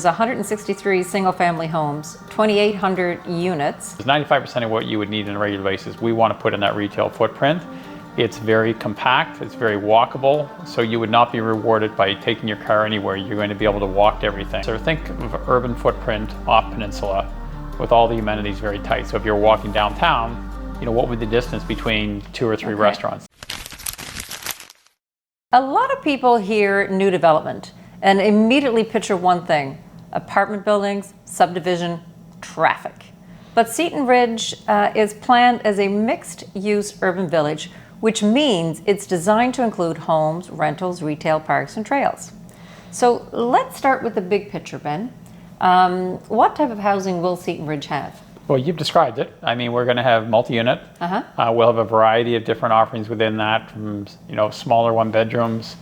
There's 163 single-family homes, 2,800 units. 95% of what you would need on a regular basis, we want to put in that retail footprint. It's very compact, it's very walkable, so you would not be rewarded by taking your car anywhere. You're going to be able to walk to everything. So think of an urban footprint off Peninsula with all the amenities very tight. So if you're walking downtown, what would the distance between 2 or 3 restaurants? A lot of people hear new development and immediately picture one thing: apartment buildings, subdivision, traffic. But Seton Ridge is planned as a mixed-use urban village, which means it's designed to include homes, rentals, retail, parks, and trails. So let's start with the big picture, Ben. What type of housing will Seton Ridge have? Well, you've described it. I mean, we're going to have multi-unit. We'll have a variety of different offerings within that, from smaller 1-bedrooms,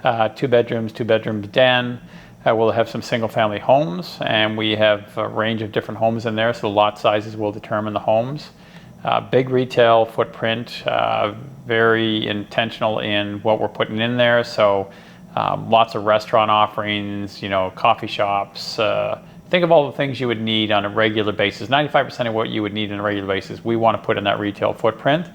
2-bedrooms, 2-bedroom den. We'll have some single-family homes, and we have a range of different homes in there, so the lot sizes will determine the homes. Big retail footprint, very intentional in what we're putting in there, so lots of restaurant offerings, coffee shops. Think of all the things you would need on a regular basis. 95% of what you would need on a regular basis, we want to put in that retail footprint.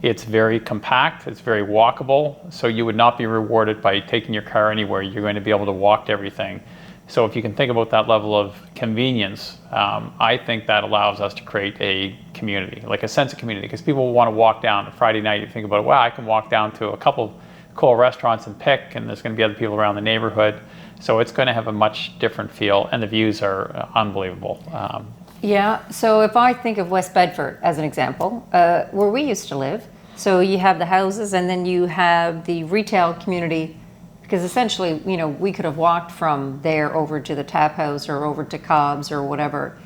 It's very compact, it's very walkable, so you would not be rewarded by taking your car anywhere. You're going to be able to walk to everything. So if you can think about that level of convenience, I think that allows us to create a community, like a sense of community, because people want to walk down on Friday night. You think about, wow, I can walk down to a couple cool restaurants and pick, and there's going to be other people around the neighborhood. So it's going to have a much different feel, and the views are unbelievable. Yeah, so if I think of West Bedford as an example, where we used to live, so you have the houses and then you have the retail community, because essentially, we could have walked from there over to the Tap House or over to Cobb's or whatever.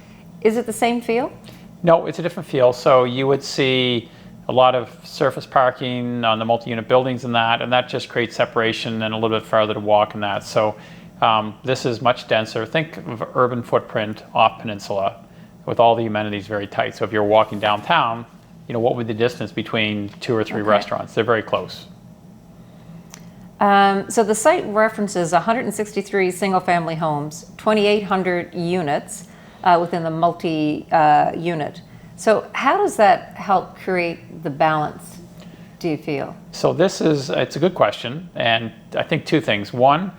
Is it the same feel? No, it's a different feel. So you would see a lot of surface parking on the multi-unit buildings and that just creates separation and a little bit farther to walk in that. So this is much denser. Think of an urban footprint off Peninsula with all the amenities very tight. So if you're walking downtown, what would the distance between 2 or 3 restaurants? They're very close. So the site references 163 single-family homes, 2,800 units within the multi-unit. So how does that help create the balance, do you feel? So it's a good question, and I think 2 things. One,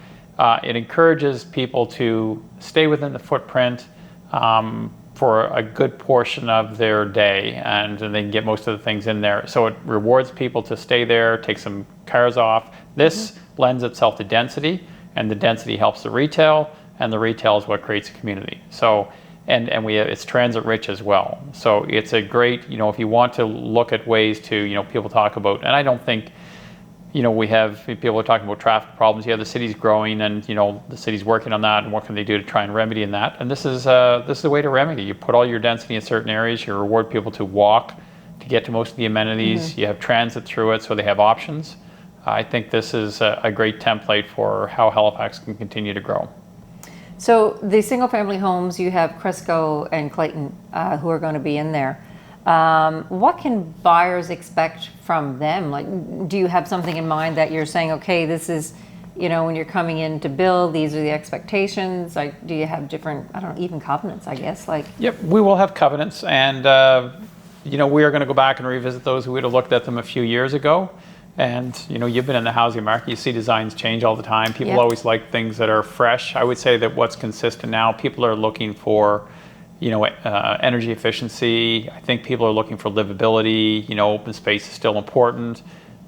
it encourages people to stay within the footprint for a good portion of their day, and they can get most of the things in there. So it rewards people to stay there, take some cars off. This lends itself to density, and the density helps the retail, and the retail is what creates a community. So, and it's transit rich as well. So it's a great, if you want to look at ways to, people talk about, and I don't think, we have people are talking about traffic problems. Yeah, the city's growing, and the city's working on that, and what can they do to try and remedy in that? And this is a way to remedy. You put all your density in certain areas. You reward people to walk to get to most of the amenities. You have transit through it, so they have options. I think this is a great template for how Halifax can continue to grow. So the single-family homes, you have Cresco and Clayton who are going to be in there. What can buyers expect from them? Like, do you have something in mind that you're saying, okay, this is, when you're coming in to build, these are the expectations? Like, do you have different, even covenants, I guess? Yep, we will have covenants, and we are going to go back and revisit those. We would have looked at them a few years ago. And you've been in the housing market, you see designs change all the time. People always like things that are fresh. I would say that what's consistent now, people are looking for energy efficiency. I think people are looking for livability. Open space is still important.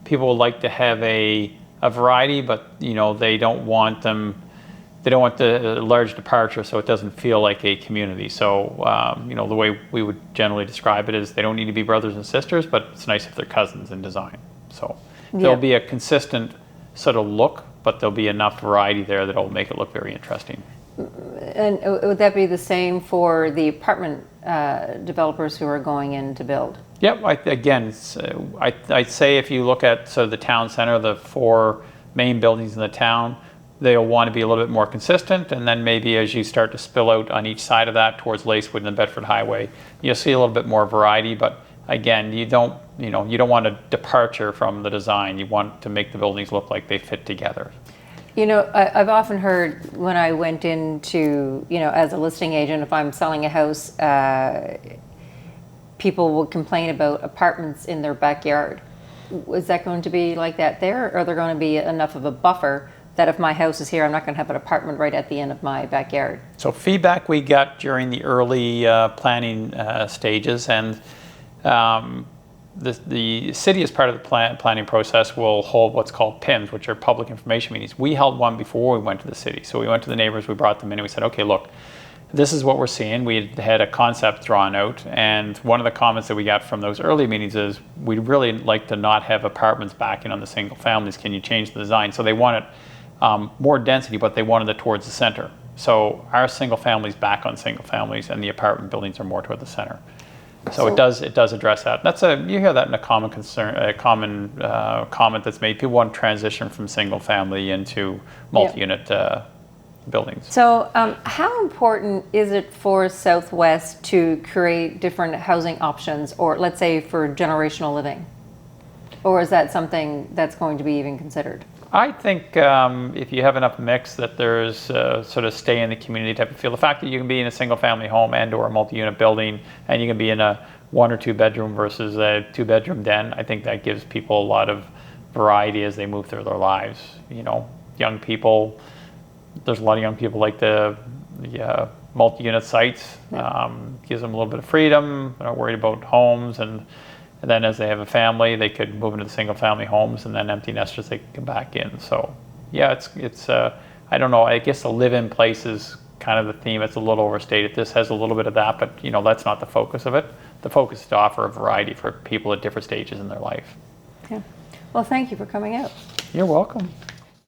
People would like to have a variety, but they don't want the large departure, so it doesn't feel like a community. So the way we would generally describe it is they don't need to be brothers and sisters, but it's nice if they're cousins in design. So there'll be a consistent sort of look, but there'll be enough variety there that'll make it look very interesting. And would that be the same for the apartment developers who are going in to build? Yep. I'd say if you look at sort of the town center, the 4 main buildings in the town, they'll want to be a little bit more consistent, and then maybe as you start to spill out on each side of that towards Lacewood and the Bedford Highway, you'll see a little bit more variety. But again, you don't want a departure from the design. You want to make the buildings look like they fit together. You know, I've often heard when I went into, you know, as a listing agent, if I'm selling a house, people will complain about apartments in their backyard. Is that going to be like that there, or are there going to be enough of a buffer that if my house is here, I'm not going to have an apartment right at the end of my backyard? So feedback we got during the early planning stages, and the city, as part of the planning process, will hold what's called PIMs, which are public information meetings. We held one before we went to the city. So we went to the neighbors, we brought them in, and we said, okay, look, this is what we're seeing. We had a concept drawn out, and one of the comments that we got from those early meetings is, we'd really like to not have apartments backing on the single families. Can you change the design? So they wanted more density, but they wanted it towards the center. So our single families back on single families, and the apartment buildings are more toward the center. So it does address that. You hear that in a common comment that's made. People want to transition from single family into multi-unit buildings. So how important is it for Southwest to create different housing options, or let's say for generational living? Or is that something that's going to be even considered? I think if you have enough mix, that there's sort of stay in the community type of feel. The fact that you can be in a single family home and or a multi-unit building, and you can be in a 1 or 2 bedroom versus a 2 bedroom den, I think that gives people a lot of variety as they move through their lives. You know, young people, there's a lot of young people like the multi-unit sites. Gives them a little bit of freedom. They're not worried about homes, and then as they have a family, they could move into the single family homes, and then empty nesters, they can come back in. So yeah, it's I don't know, I guess the live-in place is kind of the theme. It's a little overstated. This has a little bit of that, but you know, that's not the focus of it. The focus is to offer a variety for people at different stages in their life. Yeah. Well, thank you for coming out. You're welcome.